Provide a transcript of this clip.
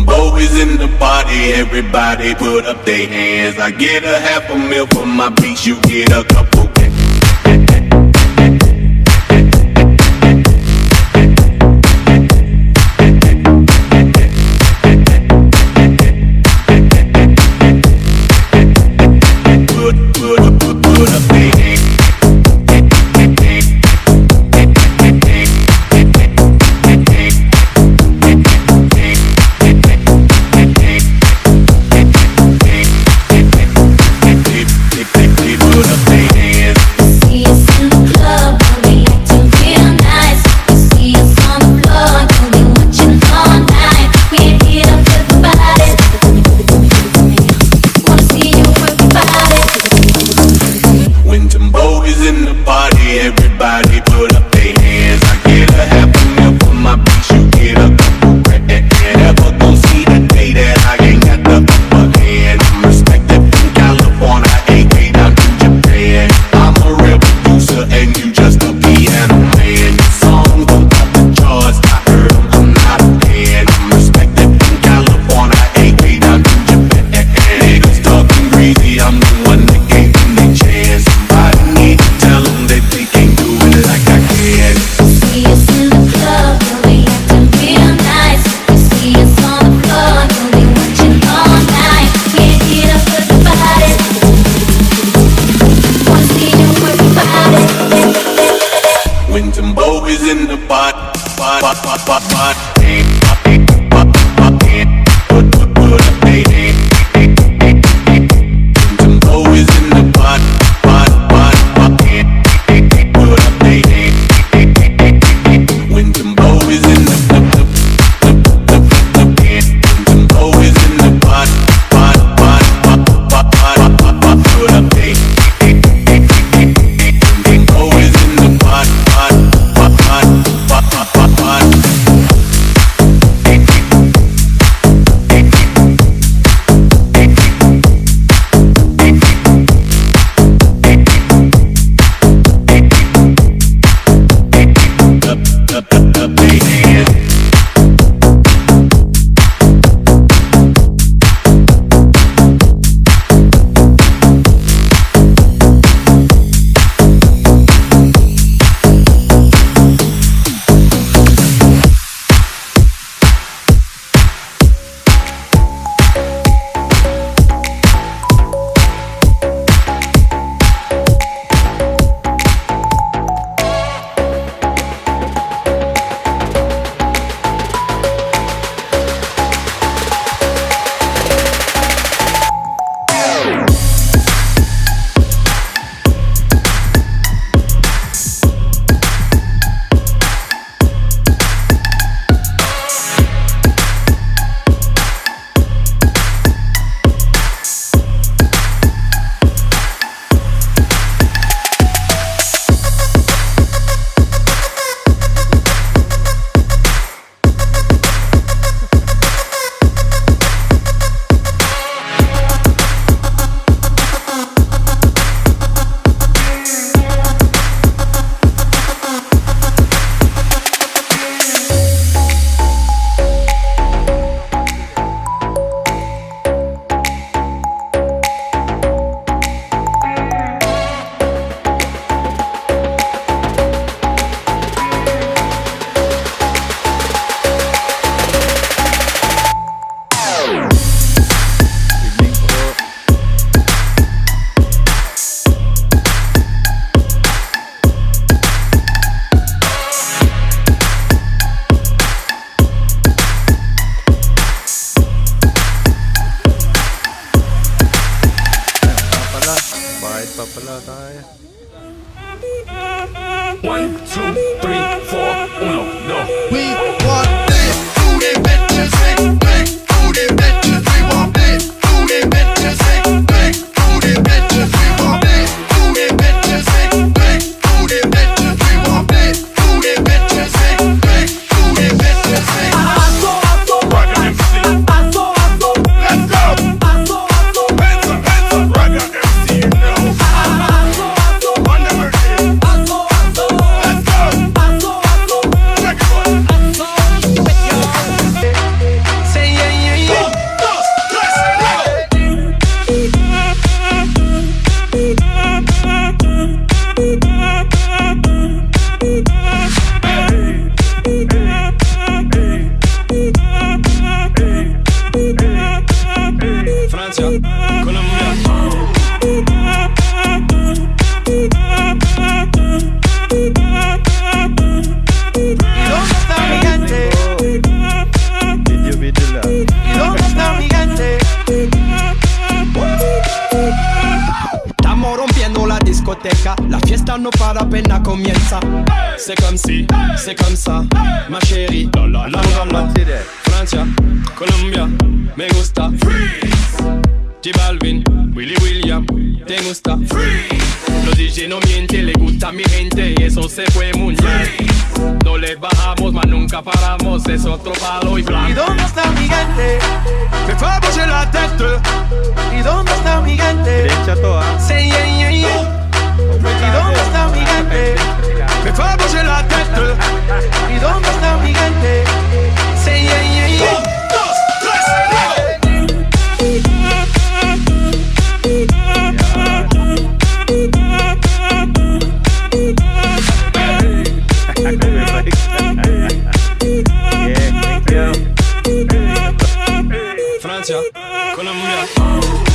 them boys in the party, everybody put up their hands. I get a half a meal for my beats, you get a couple. discoteca, la fiesta no para apenas comienza. C'est comme si, c'est comme ça, ma chérie. La la la la. Francia, Colombia, me gusta. Freeze. J Balvin, Willy William, te gusta. Freeze. Los DJ no mienten, le gusta mi gente y eso se fue muy bien. No le bajamos, mas nunca paramos, es otro palo y blanco. ¿Y dónde está mi gente? Me fue a bouger la tête. ¿Y dónde está mi gente? Say yeah yeah yeah. ¿Y dónde está mi gente? Me fue a bouger la tête. ¿Y dónde está mi gente? Say yeah yeah yeah. 1, 2, 3. Francia, Colombia.